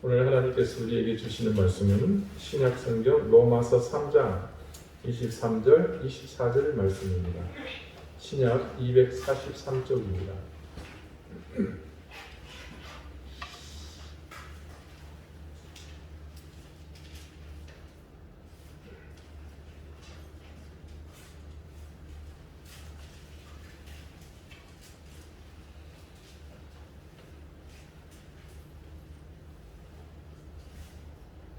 오늘 하나님께서 우리에게 주시는 말씀은 신약성경 로마서 3장 23절, 24절 말씀입니다. 신약 243쪽입니다.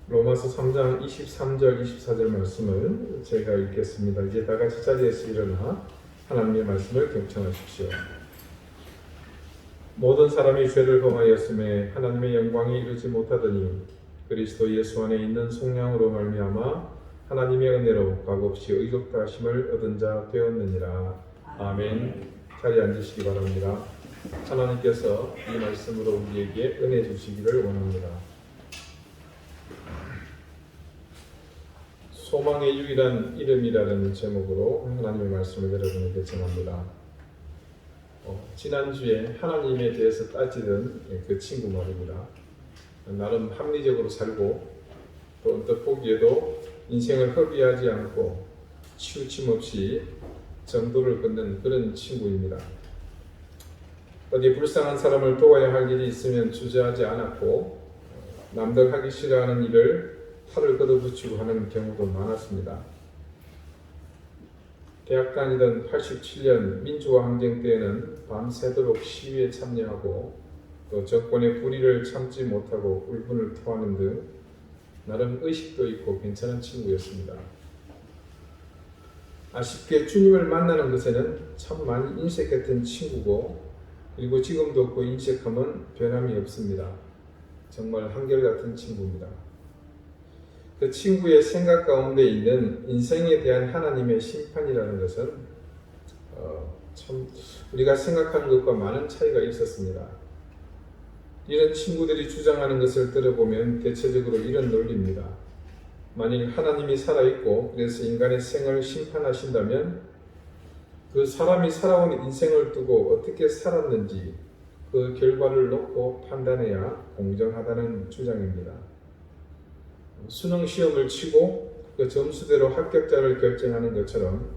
로마서 3장 23절, 24절 말씀을 제가 읽겠습니다. 이제 다 같이 자리에서 일어나 하나님의 말씀을 경청하십시오. 모든 사람이 죄를 범하였음에 하나님의 영광이 이루지 못하더니 그리스도 예수 안에 있는 속량으로 말미암아 하나님의 은혜로 값없이 의롭다 하심을 얻은 자 되었느니라. 아멘. 자리에 앉으시기 바랍니다. 하나님께서 이 말씀으로 우리에게 은혜 주시기를 원합니다. 소망의 유일한 이름이라는 제목으로 하나님의 말씀을 여러분에게 전합니다. 지난주에 하나님에 대해서 따지던 그 친구 말입니다. 나름 합리적으로 살고 또 언뜻 보기에도 인생을 허비하지 않고 치우침 없이 정도를 걷는 그런 친구입니다. 어디 불쌍한 사람을 도와야 할 일이 있으면 주저하지 않았고 남들 하기 싫어하는 일을 팔을 걷어붙이고 하는 경우도 많았습니다. 대학 다니던 87년 민주화 항쟁 때에는 밤새도록 시위에 참여하고 또 정권의 불의를 참지 못하고 울분을 토하는 등 나름 의식도 있고 괜찮은 친구였습니다. 아쉽게 주님을 만나는 것에는 참 많이 인색했던 친구고 그리고 지금도 그 인색함은 변함이 없습니다. 정말 한결같은 친구입니다. 그 친구의 생각 가운데 있는 인생에 대한 하나님의 심판이라는 것은 참 우리가 생각하는 것과 많은 차이가 있었습니다. 이런 친구들이 주장하는 것을 들어보면 대체적으로 이런 논리입니다. 만일 하나님이 살아있고 그래서 인간의 생을 심판하신다면 그 사람이 살아온 인생을 두고 어떻게 살았는지 그 결과를 놓고 판단해야 공정하다는 주장입니다. 수능 시험을 치고 그 점수대로 합격자를 결정하는 것처럼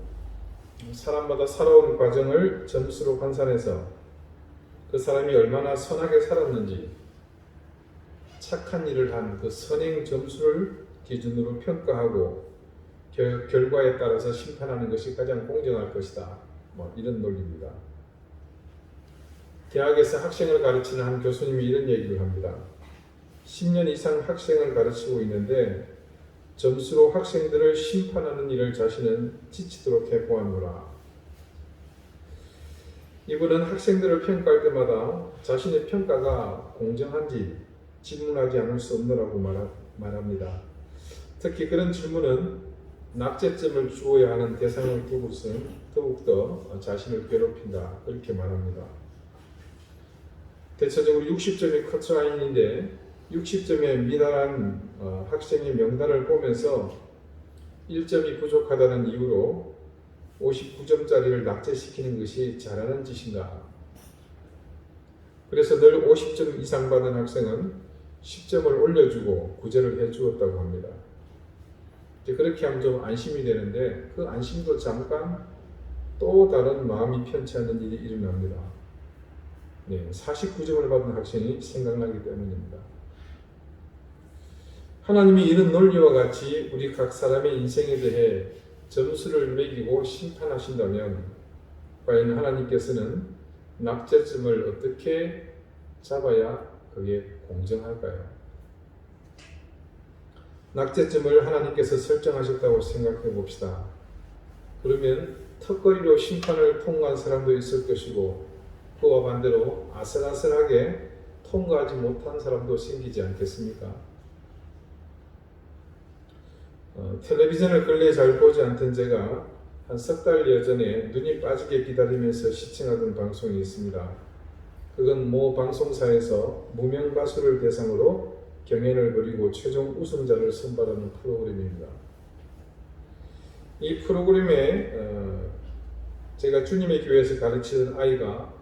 사람마다 살아온 과정을 점수로 환산해서 그 사람이 얼마나 선하게 살았는지 착한 일을 한 그 선행 점수를 기준으로 평가하고 결과에 따라서 심판하는 것이 가장 공정할 것이다. 이런 논리입니다. 대학에서 학생을 가르치는 한 교수님이 이런 얘기를 합니다. 10년 이상 학생을 가르치고 있는데 점수로 학생들을 심판하는 일을 자신은 지치도록 해보았노라. 이분은 학생들을 평가할 때마다 자신의 평가가 공정한지 질문하지 않을 수 없노라고 말합니다. 특히 그런 질문은 낙제점을 주어야 하는 대상을 두고선 더욱더 자신을 괴롭힌다. 그렇게 말합니다. 대체적으로 60점이 커트라인인데 60점에 미달한 학생의 명단을 보면서 1점이 부족하다는 이유로 59점짜리를 낙제시키는 것이 잘하는 짓인가? 그래서 늘 50점 이상 받은 학생은 10점을 올려주고 구제를 해주었다고 합니다. 이제 그렇게 하면 좀 안심이 되는데 그 안심도 잠깐 또 다른 마음이 편치 않는 일이 일어납니다. 49점을 받은 학생이 생각나기 때문입니다. 하나님이 이런 논리와 같이 우리 각 사람의 인생에 대해 점수를 매기고 심판하신다면 과연 하나님께서는 낙제점을 어떻게 잡아야 그게 공정할까요? 낙제점을 하나님께서 설정하셨다고 생각해 봅시다. 그러면 턱걸이로 심판을 통과한 사람도 있을 것이고 그와 반대로 아슬아슬하게 통과하지 못한 사람도 생기지 않겠습니까? 텔레비전을 근래에 잘 보지 않던 제가 한 석 달여 전에 눈이 빠지게 기다리면서 시청하던 방송이 있습니다. 그건 모 방송사에서 무명 가수를 대상으로 경연을 벌이고 최종 우승자를 선발하는 프로그램입니다. 이 프로그램에 제가 주님의 교회에서 가르치던 아이가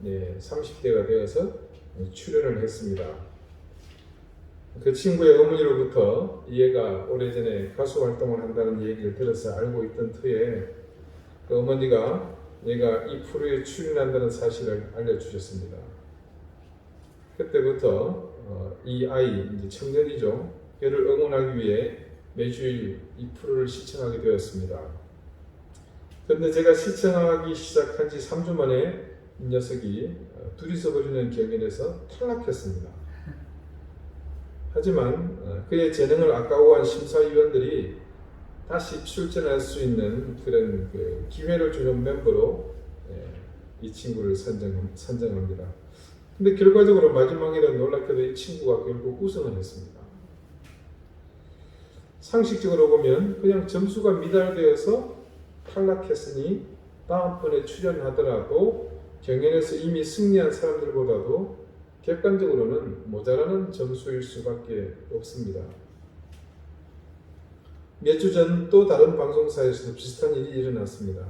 30대가 되어서 출연을 했습니다. 그 친구의 어머니로부터 이 애가 오래전에 가수 활동을 한다는 얘기를 들어서 알고 있던 터에 그 어머니가 얘가 이 프로에 출연한다는 사실을 알려주셨습니다. 그때부터 이 아이, 이제 청년이죠. 걔를 응원하기 위해 매주일 이 프로를 시청하게 되었습니다. 그런데 제가 시청하기 시작한 지 3주 만에 이 녀석이 둘이서 벌이는 경연에서 탈락했습니다. 하지만 그의 재능을 아까워한 심사위원들이 다시 출전할 수 있는 그런 기회를 주는 멤버로 이 친구를 선정합니다. 근데 결과적으로 마지막에는 놀랍게도 이 친구가 결국 우승을 했습니다. 상식적으로 보면 그냥 점수가 미달되어서 탈락했으니 다음번에 출연하더라도 경연에서 이미 승리한 사람들보다도 객관적으로는 모자라는 점수일 수밖에 없습니다. 몇 주 전 또 다른 방송사에서도 비슷한 일이 일어났습니다.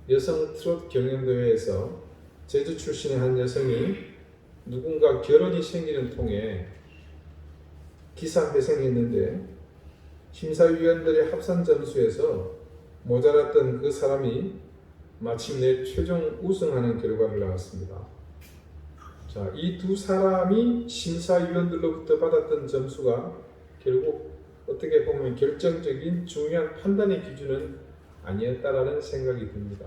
여성 트롯 경연대회에서 제주 출신의 한 여성이 누군가 결혼이 생기는 통에 기사 회생했는데 심사위원들의 합산 점수에서 모자랐던 그 사람이 마침내 최종 우승하는 결과를 나왔습니다. 자, 이 두 사람이 심사위원들로부터 받았던 점수가 결국 어떻게 보면 결정적인 중요한 판단의 기준은 아니었다라는 생각이 듭니다.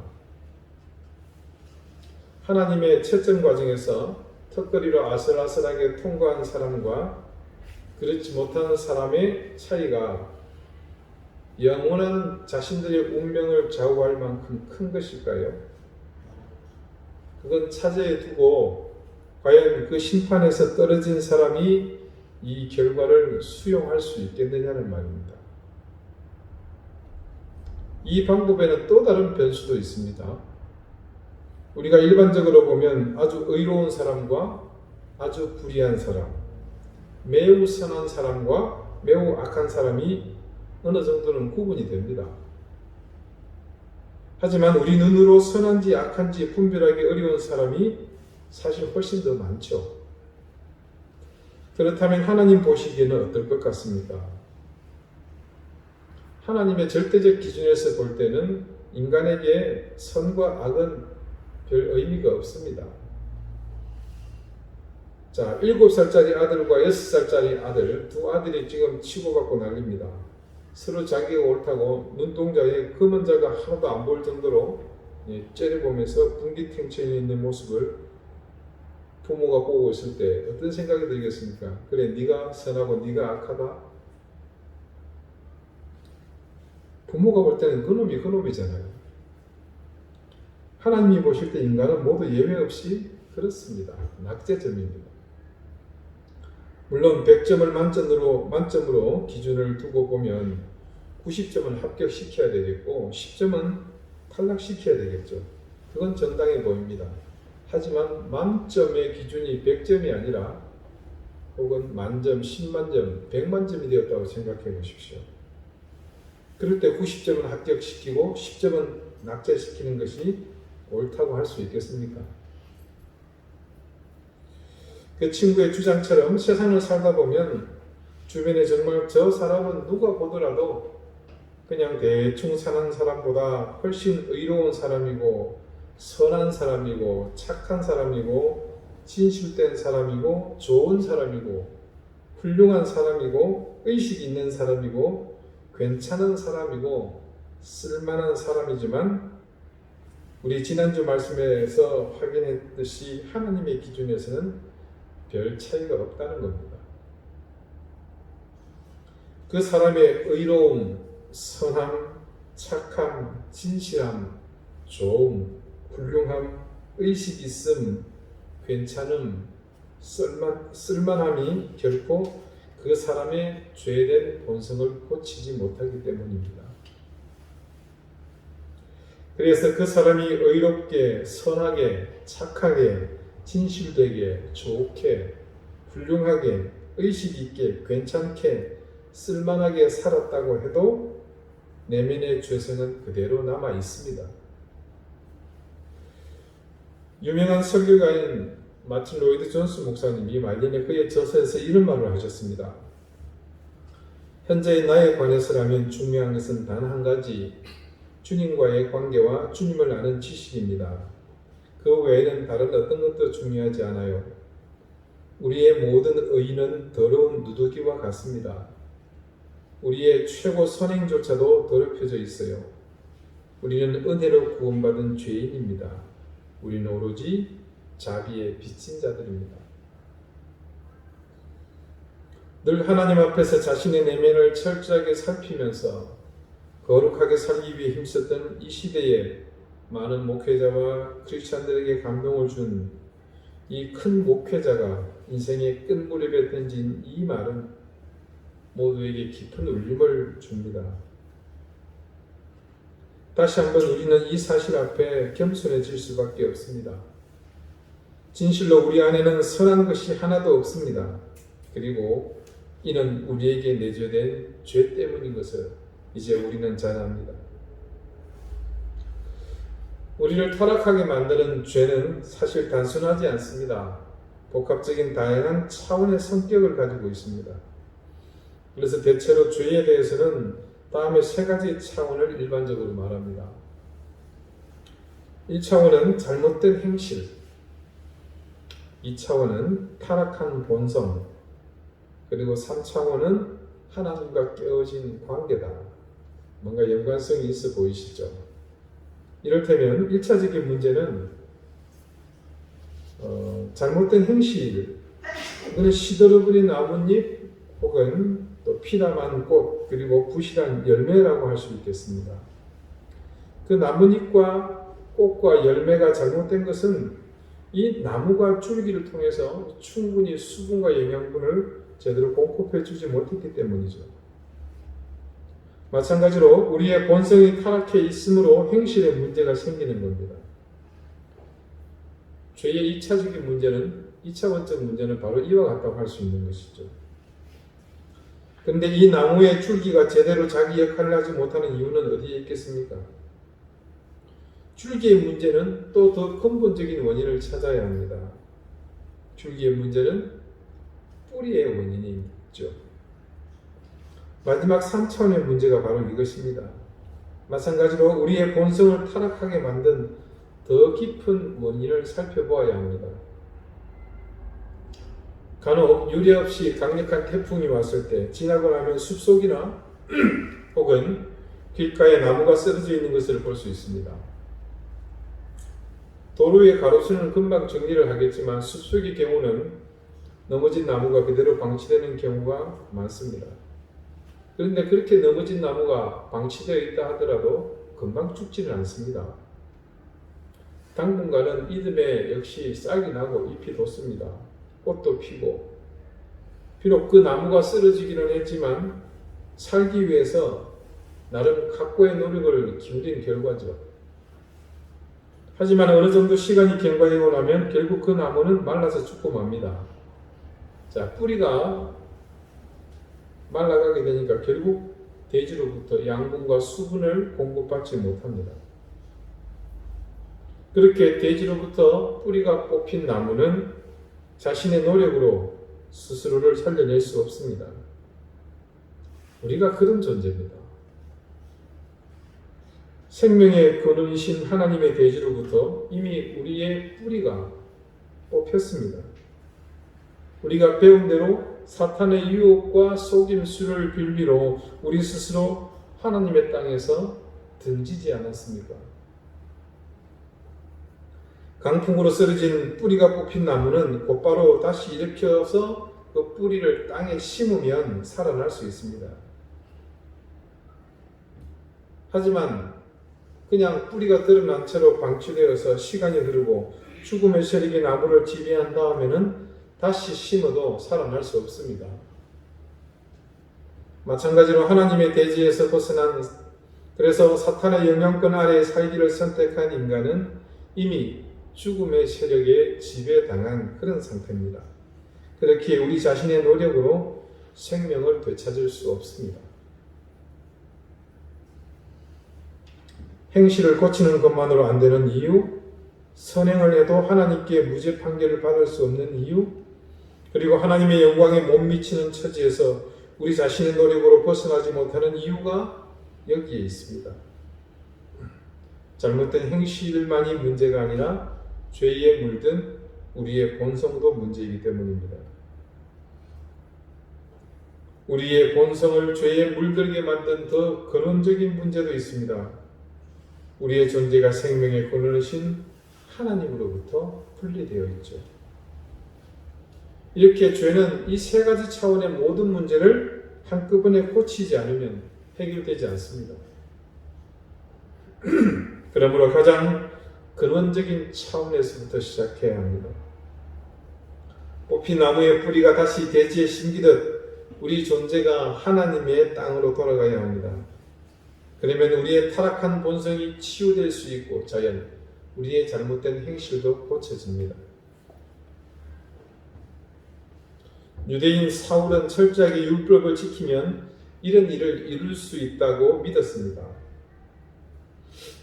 하나님의 채점 과정에서 턱걸이로 아슬아슬하게 통과한 사람과 그렇지 못한 사람의 차이가 영원한 자신들의 운명을 좌우할 만큼 큰 것일까요? 그건 차제에 두고 과연 그 심판에서 떨어진 사람이 이 결과를 수용할 수 있겠느냐는 말입니다. 이 방법에는 또 다른 변수도 있습니다. 우리가 일반적으로 보면 아주 의로운 사람과 아주 불의한 사람, 매우 선한 사람과 매우 악한 사람이 어느 정도는 구분이 됩니다. 하지만 우리 눈으로 선한지 악한지 분별하기 어려운 사람이 사실 훨씬 더 많죠. 그렇다면 하나님 보시기에는 어떨 것 같습니까? 하나님의 절대적 기준에서 볼 때는 인간에게 선과 악은 별 의미가 없습니다. 자, 7살짜리 아들과 6살짜리 아들, 두 아들이 지금 치고받고 난립니다. 서로 자기가 옳다고 눈동자에 검은 자가 하나도 안 보일 정도로 째려보면서 분기탱천이 있는 모습을 부모가 보고 있을 때 어떤 생각이 들겠습니까? 그래, 네가 선하고 네가 악하다? 부모가 볼 때는 그놈이 그놈이잖아요. 하나님이 보실 때 인간은 모두 예외 없이 그렇습니다. 낙제점입니다. 물론 100점을 만점으로 기준을 두고 보면 90점은 합격시켜야 되겠고 10점은 탈락시켜야 되겠죠. 그건 정당해 보입니다. 하지만 만점의 기준이 100점이 아니라 혹은 만점, 10만점, 100만점이 되었다고 생각해 보십시오. 그럴 때 90점은 합격시키고 10점은 낙제시키는 것이 옳다고 할 수 있겠습니까? 그 친구의 주장처럼 세상을 살다 보면 주변에 정말 저 사람은 누가 보더라도 그냥 대충 사는 사람보다 훨씬 의로운 사람이고 선한 사람이고 착한 사람이고 진실된 사람이고 좋은 사람이고 훌륭한 사람이고 의식 있는 사람이고 괜찮은 사람이고 쓸만한 사람이지만 우리 지난주 말씀에서 확인했듯이 하나님의 기준에서는 별 차이가 없다는 겁니다. 그 사람의 의로움, 선함, 착함, 진실함, 좋음, 훌륭함, 의식 있음, 괜찮음, 쓸만함이 결코 그 사람의 죄된 본성을 고치지 못하기 때문입니다. 그래서 그 사람이 의롭게, 선하게, 착하게, 진실되게, 좋게, 훌륭하게, 의식 있게, 괜찮게, 쓸만하게 살았다고 해도 내면의 죄성은 그대로 남아 있습니다. 유명한 설교가인 마틴 로이드 존스 목사님이 말년에 그의 저서에서 이런 말을 하셨습니다. 현재의 나에 관해서라면 중요한 것은 단 한 가지, 주님과의 관계와 주님을 아는 지식입니다. 그 외에는 다른 어떤 것도 중요하지 않아요. 우리의 모든 의의는 더러운 누더기와 같습니다. 우리의 최고 선행조차도 더럽혀져 있어요. 우리는 은혜로 구원받은 죄인입니다. 우리는 오로지 자비에 빚진 자들입니다. 늘 하나님 앞에서 자신의 내면을 철저하게 살피면서 거룩하게 살기 위해 힘썼던 이 시대에 많은 목회자와 크리스찬들에게 감동을 준 이 큰 목회자가 인생의 끝 무렵에 던진 이 말은 모두에게 깊은 울림을 줍니다. 다시 한번 우리는 이 사실 앞에 겸손해질 수밖에 없습니다. 진실로 우리 안에는 선한 것이 하나도 없습니다. 그리고 이는 우리에게 내재된 죄 때문인 것을 이제 우리는 잘 압니다. 우리를 타락하게 만드는 죄는 사실 단순하지 않습니다. 복합적인 다양한 차원의 성격을 가지고 있습니다. 그래서 대체로 죄에 대해서는 다음에 세 가지 차원을 일반적으로 말합니다. 1차원은 잘못된 행실, 2차원은 타락한 본성, 그리고 3차원은 하나님과 깨어진 관계다. 뭔가 연관성이 있어 보이시죠? 이를테면 1차적인 문제는 잘못된 행실, 이거는 시들어버린 나뭇잎 혹은 또 피남한 꽃 그리고 부실한 열매라고 할 수 있겠습니다. 그 나뭇잎과 꽃과 열매가 잘못된 것은 이 나무가 줄기를 통해서 충분히 수분과 영양분을 제대로 공급해 주지 못했기 때문이죠. 마찬가지로 우리의 본성이 타락해 있으므로 행실에 문제가 생기는 겁니다. 죄의 2차적인 문제는, 2차원적 문제는 바로 이와 같다고 할 수 있는 것이죠. 그런데 이 나무의 줄기가 제대로 자기 역할을 하지 못하는 이유는 어디에 있겠습니까? 줄기의 문제는 또 더 근본적인 원인을 찾아야 합니다. 줄기의 문제는 뿌리의 원인이 있죠. 마지막 3차원의 문제가 바로 이것입니다. 마찬가지로 우리의 본성을 타락하게 만든 더 깊은 원인을 살펴보아야 합니다. 간혹 유례 없이 강력한 태풍이 왔을 때 지나고 나면 숲속이나 혹은 길가에 나무가 쓰러져 있는 것을 볼 수 있습니다. 도로의 가로수는 금방 정리를 하겠지만 숲속의 경우는 넘어진 나무가 그대로 방치되는 경우가 많습니다. 그런데 그렇게 넘어진 나무가 방치되어 있다 하더라도 금방 죽지는 않습니다. 당분간은 이듬해 역시 싹이 나고 잎이 돋습니다. 꽃도 피고, 비록 그 나무가 쓰러지기는 했지만 살기 위해서 나름 각고의 노력을 기울인 결과죠. 하지만 어느 정도 시간이 경과되고 나면 결국 그 나무는 말라서 죽고 맙니다. 자, 뿌리가 말라가게 되니까 결국 대지로부터 양분과 수분을 공급받지 못합니다. 그렇게 대지로부터 뿌리가 뽑힌 나무는 자신의 노력으로 스스로를 살려낼 수 없습니다. 우리가 그런 존재입니다. 생명의 근원이신 하나님의 대지로부터 이미 우리의 뿌리가 뽑혔습니다. 우리가 배운 대로 사탄의 유혹과 속임수를 빌미로 우리 스스로 하나님의 땅에서 등지지 않았습니까? 강풍으로 쓰러진 뿌리가 뽑힌 나무는 곧바로 다시 일으켜서 그 뿌리를 땅에 심으면 살아날 수 있습니다. 하지만 그냥 뿌리가 드러난 채로 방치되어서 시간이 흐르고 죽음의 세력이 나무를 지배한 다음에는 다시 심어도 살아날 수 없습니다. 마찬가지로 하나님의 대지에서 벗어난, 그래서 사탄의 영향권 아래에 살기를 선택한 인간은 이미 죽음의 세력에 지배당한 그런 상태입니다. 그렇게 우리 자신의 노력으로 생명을 되찾을 수 없습니다. 행실을 고치는 것만으로 안 되는 이유, 선행을 해도 하나님께 무죄 판결을 받을 수 없는 이유, 그리고 하나님의 영광에 못 미치는 처지에서 우리 자신의 노력으로 벗어나지 못하는 이유가 여기에 있습니다. 잘못된 행실만이 문제가 아니라 죄에 물든 우리의 본성도 문제이기 때문입니다. 우리의 본성을 죄에 물들게 만든 더 근원적인 문제도 있습니다. 우리의 존재가 생명의 근원이신 하나님으로부터 분리되어 있죠. 이렇게 죄는 이 세 가지 차원의 모든 문제를 한꺼번에 고치지 않으면 해결되지 않습니다. 그러므로 가장 근원적인 차원에서부터 시작해야 합니다. 뽑힌 나무의 뿌리가 다시 대지에 심기듯 우리 존재가 하나님의 땅으로 돌아가야 합니다. 그러면 우리의 타락한 본성이 치유될 수 있고 자연, 우리의 잘못된 행실도 고쳐집니다. 유대인 사울은 철저하게 율법을 지키면 이런 일을 이룰 수 있다고 믿었습니다.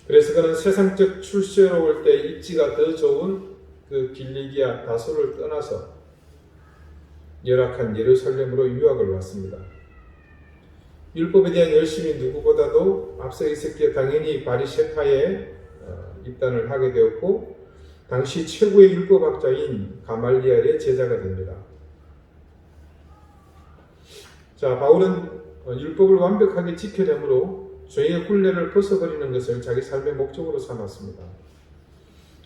그래서 그는 세상적 출세로울 때 입지가 더 좋은 그 길리기아 다소를 떠나서 열악한 예루살렘으로 유학을 왔습니다. 율법에 대한 열심이 누구보다도 앞서 있었기에 당연히 바리새파에 입단을 하게 되었고 당시 최고의 율법학자인 가말리엘의 제자가 됩니다. 자, 바울은 율법을 완벽하게 지켜내므로 죄의 굴레를 벗어버리는 것을 자기 삶의 목적으로 삼았습니다.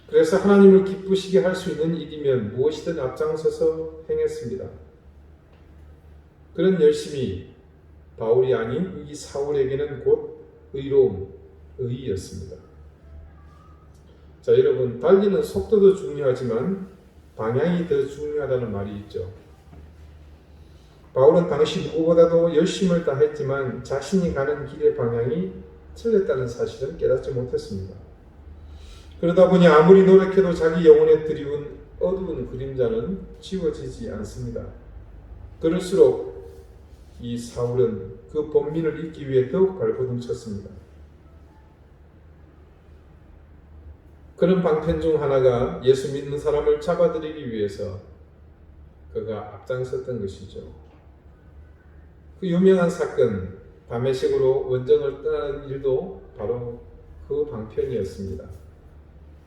그래서 하나님을 기쁘시게 할 수 있는 일이면 무엇이든 앞장서서 행했습니다. 그런 열심이 바울이 아닌 이 사울에게는 곧 의로움, 의의였습니다. 자, 여러분, 달리는 속도도 중요하지만 방향이 더 중요하다는 말이 있죠. 바울은 당시 누구보다도 열심을 다했지만 자신이 가는 길의 방향이 틀렸다는 사실은 깨닫지 못했습니다. 그러다 보니 아무리 노력해도 자기 영혼에 드리운 어두운 그림자는 지워지지 않습니다. 그럴수록 이 사울은 그 본민을 잊기 위해 더욱 발버둥쳤습니다. 그런 방편 중 하나가 예수 믿는 사람을 잡아들이기 위해서 그가 앞장섰던 것이죠. 그 유명한 사건, 다메섹으로 원정을 떠나는 일도 바로 그 방편이었습니다.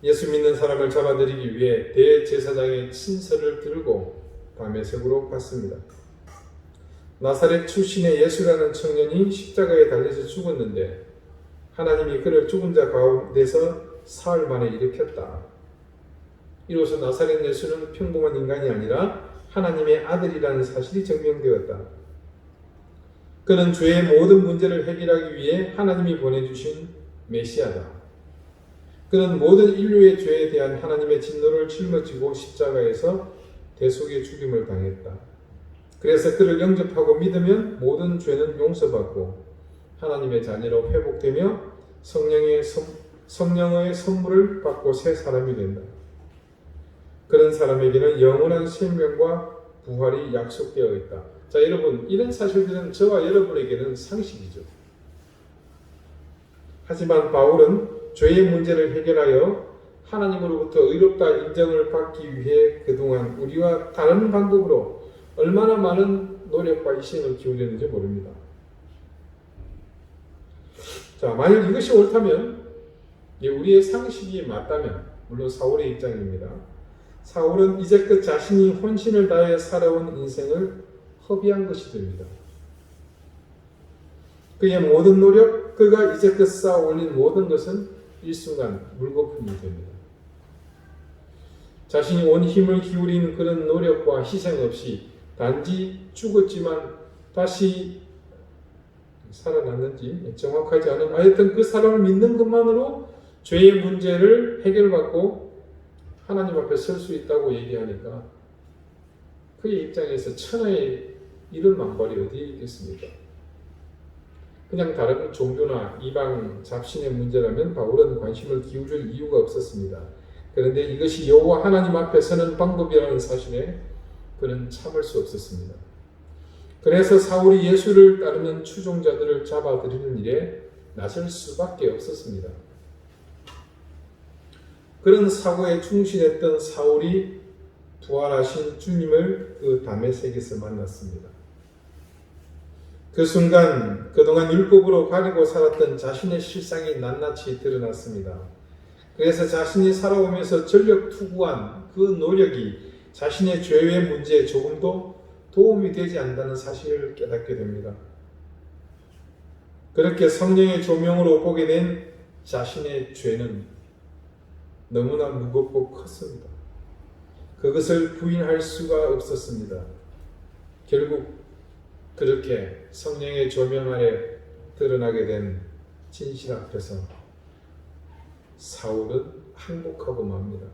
예수 믿는 사람을 잡아들이기 위해 대제사장의 친서를 들고 다메섹으로 갔습니다. 나사렛 출신의 예수라는 청년이 십자가에 달려서 죽었는데 하나님이 그를 죽은 자 가운데서 사흘 만에 일으켰다. 이로써 나사렛 예수는 평범한 인간이 아니라 하나님의 아들이라는 사실이 증명되었다. 그는 죄의 모든 문제를 해결하기 위해 하나님이 보내주신 메시아다. 그는 모든 인류의 죄에 대한 하나님의 진노를 짊어지고 십자가에서 대속의 죽임을 당했다. 그래서 그를 영접하고 믿으면 모든 죄는 용서받고 하나님의 자녀로 회복되며 성령의 선물을 받고 새 사람이 된다. 그런 사람에게는 영원한 생명과 부활이 약속되어 있다. 자, 여러분, 이런 사실들은 저와 여러분에게는 상식이죠. 하지만 바울은 죄의 문제를 해결하여 하나님으로부터 의롭다 인정을 받기 위해 그동안 우리와 다른 방법으로 얼마나 많은 노력과 희생을 기울였는지 모릅니다. 자, 만약 이것이 옳다면, 우리의 상식이 맞다면, 물론 사울의 입장입니다. 사울은 이제껏 자신이 혼신을 다해 살아온 인생을 허비한 것이 됩니다. 그의 모든 노력, 그가 이제껏 쌓아 올린 모든 것은 일순간 물거품이 됩니다. 자신이 온 힘을 기울인 그런 노력과 희생 없이 단지 죽었지만 다시 살아났는지 정확하지 않은, 하여튼 그 사람을 믿는 것만으로 죄의 문제를 해결받고 하나님 앞에 설 수 있다고 얘기하니까 그의 입장에서 천하의 이런 만발이 어디에 있겠습니까? 그냥 다른 종교나 이방 잡신의 문제라면 바울은 관심을 기울일 이유가 없었습니다. 그런데 이것이 여호와 하나님 앞에 서는 방법이라는 사실에 그는 참을 수 없었습니다. 그래서 사울이 예수를 따르는 추종자들을 잡아들이는 일에 나설 수밖에 없었습니다. 그런 사고에 충실했던 사울이 부활하신 주님을 그 다메섹에서 만났습니다. 그 순간 그동안 율법으로 가리고 살았던 자신의 실상이 낱낱이 드러났습니다. 그래서 자신이 살아오면서 전력 투구한 그 노력이 자신의 죄의 문제에 조금도 도움이 되지 않는다는 사실을 깨닫게 됩니다. 그렇게 성령의 조명으로 보게 된 자신의 죄는 너무나 무겁고 컸습니다. 그것을 부인할 수가 없었습니다. 결국 그렇게 성령의 조명 아래 드러나게 된 진실 앞에서 사울은 항복하고 맙니다.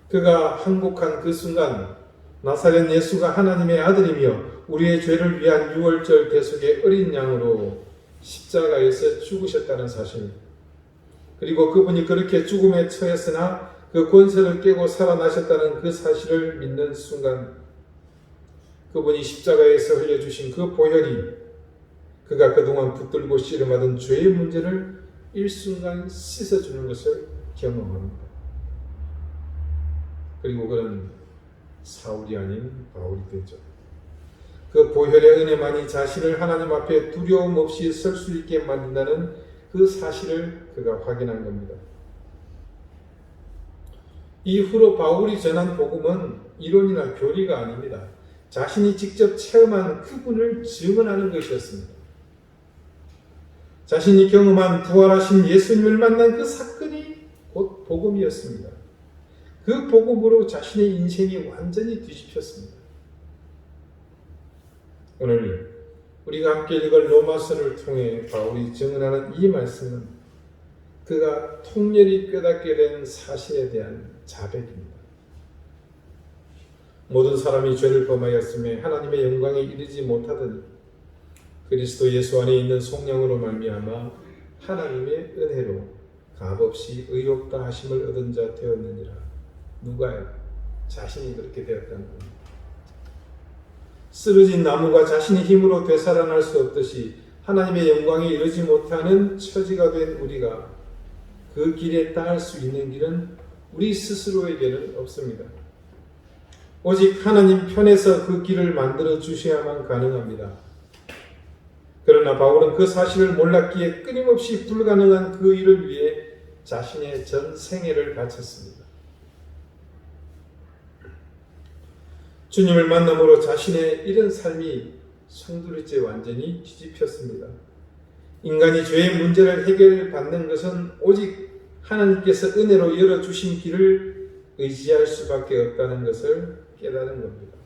그가 항복한 그 순간 나사렛 예수가 하나님의 아들이며 우리의 죄를 위한 유월절 대속의 어린 양으로 십자가에서 죽으셨다는 사실, 그리고 그분이 그렇게 죽음에 처했으나 그 권세를 깨고 살아나셨다는 그 사실을 믿는 순간 그분이 십자가에서 흘려주신 그 보혈이 그가 그동안 붙들고 씨름하던 죄의 문제를 일순간 씻어주는 것을 경험합니다. 그리고 그는 사울이 아닌 바울이 되죠. 그 보혈의 은혜만이 자신을 하나님 앞에 두려움 없이 설 수 있게 만든다는 그 사실을 그가 확인한 겁니다. 이후로 바울이 전한 복음은 이론이나 교리가 아닙니다. 자신이 직접 체험한 그분을 증언하는 것이었습니다. 자신이 경험한 부활하신 예수님을 만난 그 사건이 곧 복음이었습니다. 그 복음으로 자신의 인생이 완전히 뒤집혔습니다. 오늘 우리가 함께 읽을 로마서를 통해 바울이 증언하는 이 말씀은 그가 통렬히 깨닫게 된 사실에 대한 자백입니다. 모든 사람이 죄를 범하였음에 하나님의 영광에 이르지 못하더니 그리스도 예수 안에 있는 속량으로 말미암아 하나님의 은혜로 값없이 의롭다 하심을 얻은 자 되었느니라. 누가요? 자신이 그렇게 되었다는 겁니다. 쓰러진 나무가 자신의 힘으로 되살아날 수 없듯이 하나님의 영광에 이르지 못하는 처지가 된 우리가 그 길에 닿을 수 있는 길은 우리 스스로에게는 없습니다. 오직 하나님 편에서 그 길을 만들어 주셔야만 가능합니다. 그러나 바울은 그 사실을 몰랐기에 끊임없이 불가능한 그 일을 위해 자신의 전 생애를 바쳤습니다. 주님을 만남으로 자신의 이런 삶이 송두리째 완전히 뒤집혔습니다. 인간이 죄의 문제를 해결받는 것은 오직 하나님께서 은혜로 열어주신 길을 의지할 수밖에 없다는 것을 깨달은 겁니다.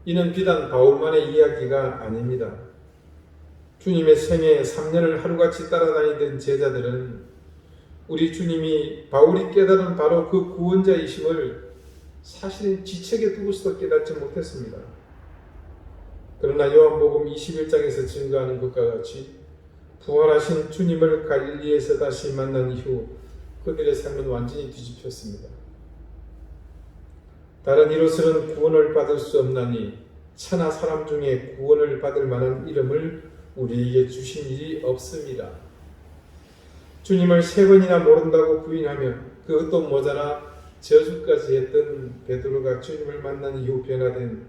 이는 비단 바울만의 이야기가 아닙니다. 주님의 생애 3년을 하루같이 따라다니던 제자들은 우리 주님이 바울이 깨달은 바로 그 구원자이심을 사실은 지책에 두고서도 깨닫지 못했습니다. 그러나 요한복음 21장에서 증거하는 것과 같이 부활하신 주님을 갈릴리에서 다시 만난 이후 그들의 삶은 완전히 뒤집혔습니다. 다른 이로서는 구원을 받을 수 없나니 천하 사람 중에 구원을 받을 만한 이름을 우리에게 주신 일이 없습니다. 주님을 3번이나 모른다고 부인하며 그것도 모자라 저주까지 했던 베드로가 주님을 만난 이후 변화된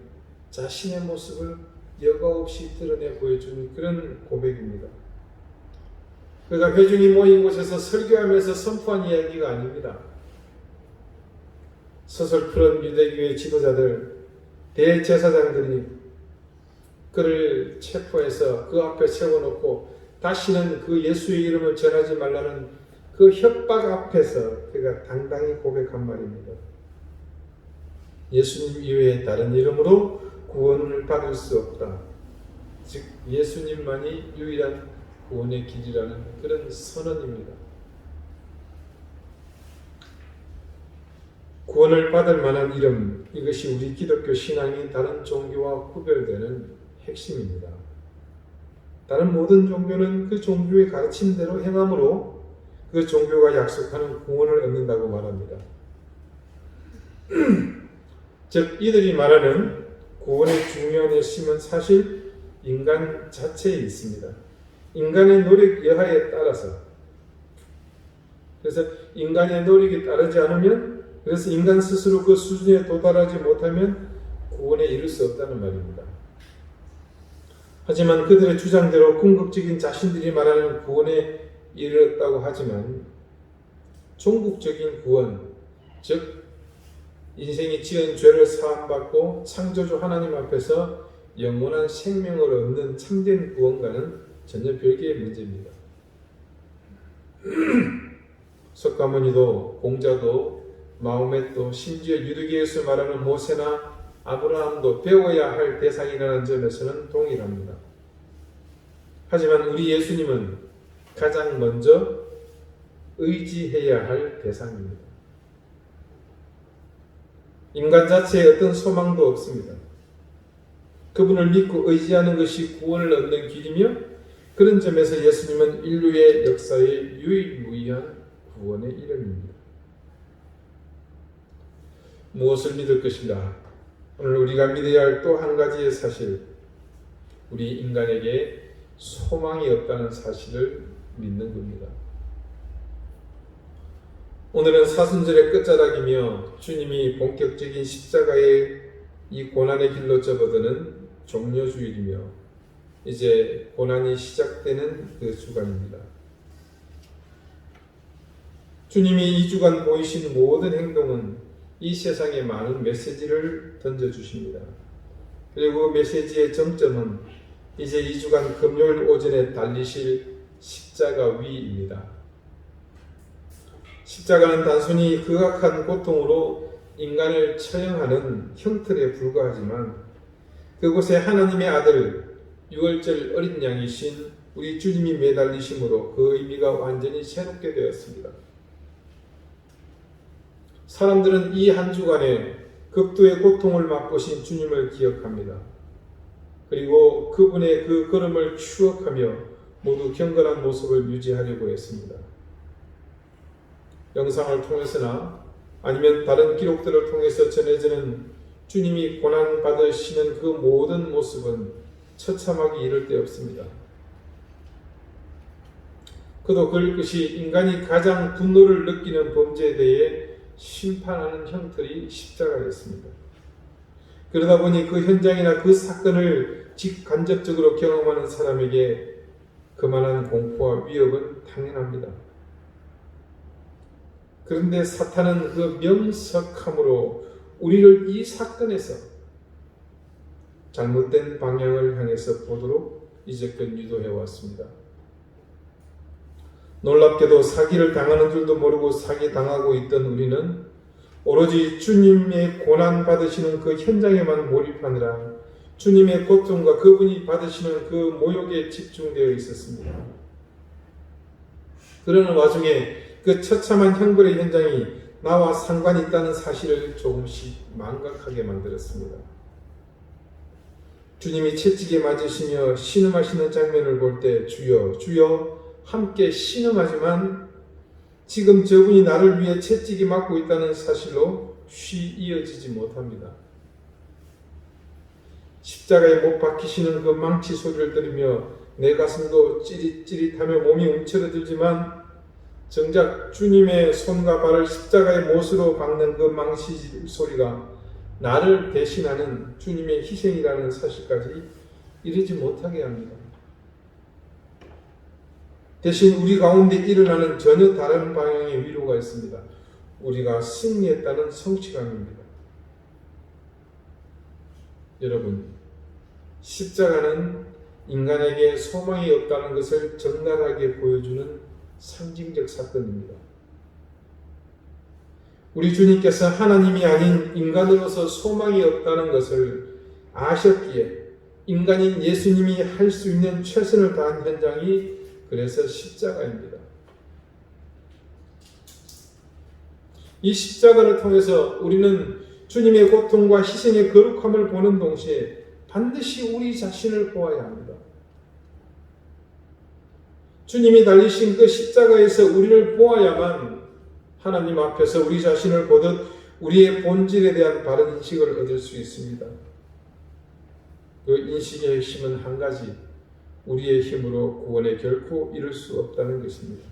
자신의 모습을 여과 없이 드러내 보여준 그런 고백입니다. 그가 회중이 모인 곳에서 설교하면서 선포한 이야기가 아닙니다. 서슬프런 유대교의 지도자들, 대제사장들이 그를 체포해서 그 앞에 세워놓고 다시는 그 예수의 이름을 전하지 말라는 그 협박 앞에서 그가 당당히 고백한 말입니다. 예수님 이외에 다른 이름으로 구원을 받을 수 없다. 즉 예수님만이 유일한 구원의 길이라는 그런 선언입니다. 구원을 받을 만한 이름, 이것이 우리 기독교 신앙인 다른 종교와 구별되는 핵심입니다. 다른 모든 종교는 그 종교의 가르침대로 행함으로 그 종교가 약속하는 구원을 얻는다고 말합니다. 즉 이들이 말하는 구원의 중요한 핵심은 사실 인간 자체에 있습니다. 인간의 노력 여하에 따라서, 그래서 인간의 노력이 따르지 않으면, 그래서 인간 스스로 그 수준에 도달하지 못하면 구원에 이를 수 없다는 말입니다. 하지만 그들의 주장대로 궁극적인 자신들이 말하는 구원에 이르렀다고 하지만 종국적인 구원, 즉 인생이 지은 죄를 사함받고 창조주 하나님 앞에서 영원한 생명을 얻는 참된 구원과는 전혀 별개의 문제입니다. 석가모니도 공자도 마호멧도 심지어 유대교에서 말하는 모세나 아브라함도 배워야 할 대상이라는 점에서는 동일합니다. 하지만 우리 예수님은 가장 먼저 의지해야 할 대상입니다. 인간 자체에 어떤 소망도 없습니다. 그분을 믿고 의지하는 것이 구원을 얻는 길이며, 그런 점에서 예수님은 인류의 역사의 유일무이한 구원의 이름입니다. 무엇을 믿을 것인가? 오늘 우리가 믿어야 할 또 한 가지의 사실, 우리 인간에게 소망이 없다는 사실을 믿는 겁니다. 오늘은 사순절의 끝자락이며 주님이 본격적인 십자가의 이 고난의 길로 접어드는 종료주일이며 이제 고난이 시작되는 그 주간입니다. 주님이 이 주간 보이신 모든 행동은 이 세상에 많은 메시지를 던져주십니다. 그리고 그 메시지의 정점은 이제 이 주간 금요일 오전에 달리실 십자가 위입니다. 십자가는 단순히 극악한 고통으로 인간을 처형하는 형틀에 불과하지만 그곳에 하나님의 아들, 유월절 어린 양이신 우리 주님이 매달리심으로 그 의미가 완전히 새롭게 되었습니다. 사람들은 이 한 주간에 극도의 고통을 맛보신 주님을 기억합니다. 그리고 그분의 그 걸음을 추억하며 모두 경건한 모습을 유지하려고 했습니다. 영상을 통해서나 아니면 다른 기록들을 통해서 전해지는 주님이 고난받으시는 그 모든 모습은 처참하기 이를 데 없습니다. 그도 그럴 것이 인간이 가장 분노를 느끼는 범죄에 대해 심판하는 형틀이 십자가였습니다. 그러다 보니 그 현장이나 그 사건을 직간접적으로 경험하는 사람에게 그만한 공포와 위협은 당연합니다. 그런데 사탄은 그 명석함으로 우리를 이 사건에서 잘못된 방향을 향해서 보도록 이제껏 유도해 왔습니다. 놀랍게도 사기를 당하는 줄도 모르고 사기당하고 있던 우리는 오로지 주님의 고난 받으시는 그 현장에만 몰입하느라 주님의 고통과 그분이 받으시는 그 모욕에 집중되어 있었습니다. 그러는 와중에 그 처참한 형벌의 현장이 나와 상관이 있다는 사실을 조금씩 망각하게 만들었습니다. 주님이 채찍에 맞으시며 신음하시는 장면을 볼 때 주여 주여 함께 신음하지만 지금 저분이 나를 위해 채찍이 맞고 있다는 사실로 쉬 이어지지 못합니다. 십자가에 못 박히시는 그 망치 소리를 들으며 내 가슴도 찌릿찌릿하며 몸이 움츠러들지만 정작 주님의 손과 발을 십자가의 못으로 박는 그 망치 소리가 나를 대신하는 주님의 희생이라는 사실까지 이르지 못하게 합니다. 대신 우리 가운데 일어나는 전혀 다른 방향의 위로가 있습니다. 우리가 승리했다는 성취감입니다. 여러분, 십자가는 인간에게 소망이 없다는 것을 적나라하게 보여주는 상징적 사건입니다. 우리 주님께서 하나님이 아닌 인간으로서 소망이 없다는 것을 아셨기에 인간인 예수님이 할 수 있는 최선을 다한 현장이 그래서 십자가입니다. 이 십자가를 통해서 우리는 주님의 고통과 희생의 거룩함을 보는 동시에 반드시 우리 자신을 보아야 합니다. 주님이 달리신 그 십자가에서 우리를 보아야만 하나님 앞에서 우리 자신을 보듯 우리의 본질에 대한 바른 인식을 얻을 수 있습니다. 그 인식의 핵심은 한 가지, 우리의 힘으로 구원에 결코 이룰 수 없다는 것입니다.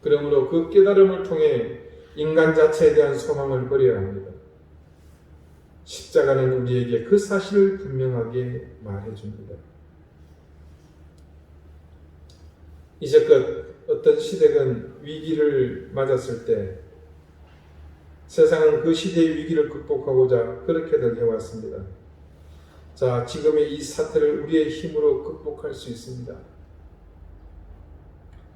그러므로 그 깨달음을 통해 인간 자체에 대한 소망을 버려야 합니다. 십자가는 우리에게 그 사실을 분명하게 말해줍니다. 이제껏 어떤 시대건 위기를 맞았을 때 세상은 그 시대의 위기를 극복하고자 그렇게들 해왔습니다. 자, 지금의 이 사태를 우리의 힘으로 극복할 수 있습니다.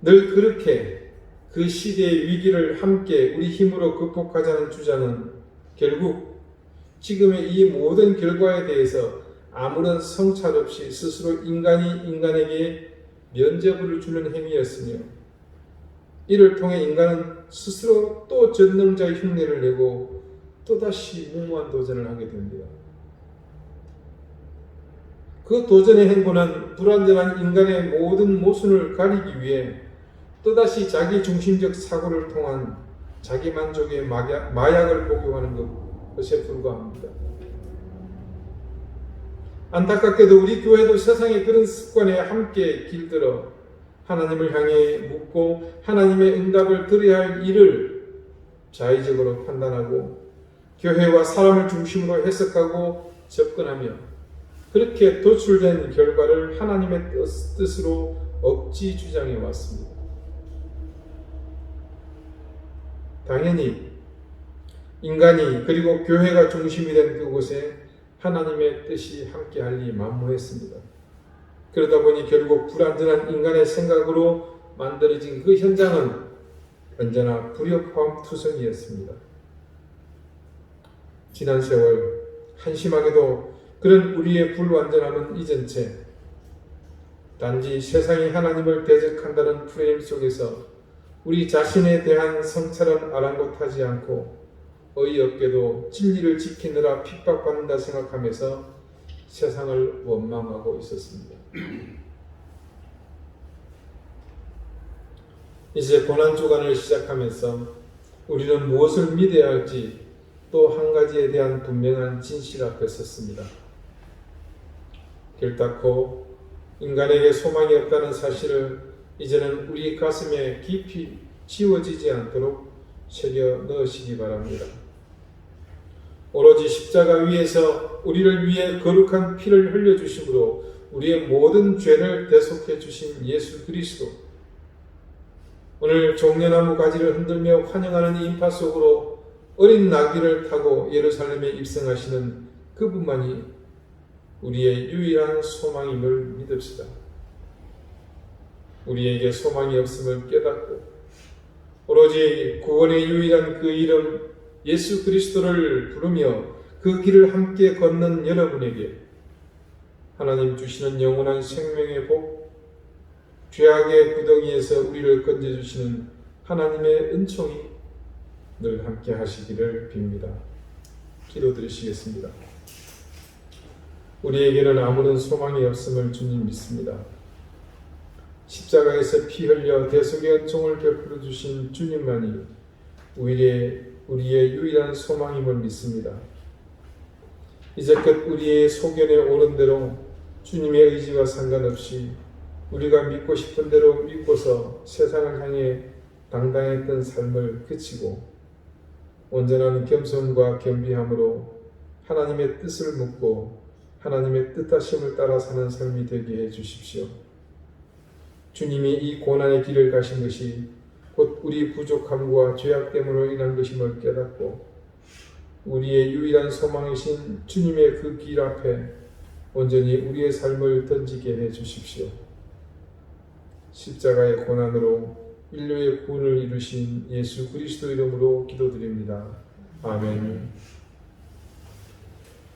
늘 그렇게 그 시대의 위기를 함께 우리 힘으로 극복하자는 주장은 결국 지금의 이 모든 결과에 대해서 아무런 성찰 없이 스스로 인간이 인간에게 면죄부를 주는 행위였으며, 이를 통해 인간은 스스로 또 전능자의 흉내를 내고 또다시 무모한 도전을 하게 됩니다. 그 도전의 행보는 불완전한 인간의 모든 모순을 가리기 위해 또다시 자기 중심적 사고를 통한 자기 만족의 마약을 복용하는 것에 불과합니다. 안타깝게도 우리 교회도 세상의 그런 습관에 함께 길들어 하나님을 향해 묻고 하나님의 응답을 들어야 할 일을 자의적으로 판단하고 교회와 사람을 중심으로 해석하고 접근하며 그렇게 도출된 결과를 하나님의 뜻으로 억지 주장해 왔습니다. 당연히 인간이 그리고 교회가 중심이 된 그곳에 하나님의 뜻이 함께하리 만무했습니다. 그러다 보니 결국 불완전한 인간의 생각으로 만들어진 그 현장은 언제나 불협화음투성이었습니다. 지난 세월 한심하게도 그런 우리의 불완전함은 잊은 채 단지 세상이 하나님을 대적한다는 프레임 속에서 우리 자신에 대한 성찰은 아랑곳하지 않고 어이없게도 진리를 지키느라 핍박받는다 생각하면서 세상을 원망하고 있었습니다. 이제 고난주간을 시작하면서 우리는 무엇을 믿어야 할지 또 한 가지에 대한 분명한 진실 앞에 섰습니다. 결단코 인간에게 소망이 없다는 사실을 이제는 우리 가슴에 깊이 지워지지 않도록 새겨 넣으시기 바랍니다. 오로지 십자가 위에서 우리를 위해 거룩한 피를 흘려주심으로 우리의 모든 죄를 대속해 주신 예수 그리스도, 오늘 종려나무 가지를 흔들며 환영하는 인파 속으로 어린 나귀를 타고 예루살렘에 입성하시는 그분만이 우리의 유일한 소망임을 믿읍시다. 우리에게 소망이 없음을 깨닫고 오로지 구원의 유일한 그 이름 예수 그리스도를 부르며 그 길을 함께 걷는 여러분에게 하나님 주시는 영원한 생명의 복, 죄악의 구덩이에서 우리를 건져주시는 하나님의 은총이 늘 함께 하시기를 빕니다. 기도드리시겠습니다. 우리에게는 아무런 소망이 없음을 주님 믿습니다. 십자가에서 피 흘려 대속의 은총을 베풀어 주신 주님만이 우리의 유일한 소망임을 믿습니다. 이제껏 우리의 소견에 오른 대로 주님의 의지와 상관없이 우리가 믿고 싶은 대로 믿고서 세상을 향해 당당했던 삶을 그치고 온전한 겸손과 겸비함으로 하나님의 뜻을 묻고 하나님의 뜻하심을 따라 사는 삶이 되게 해 주십시오. 주님이 이 고난의 길을 가신 것이 곧 우리 부족함과 죄악됨으로 인한 것임을 깨닫고 우리의 유일한 소망이신 주님의 그 길 앞에 온전히 우리의 삶을 던지게 해 주십시오. 십자가의 고난으로 인류의 구원을 이루신 예수 그리스도 이름으로 기도드립니다. 아멘.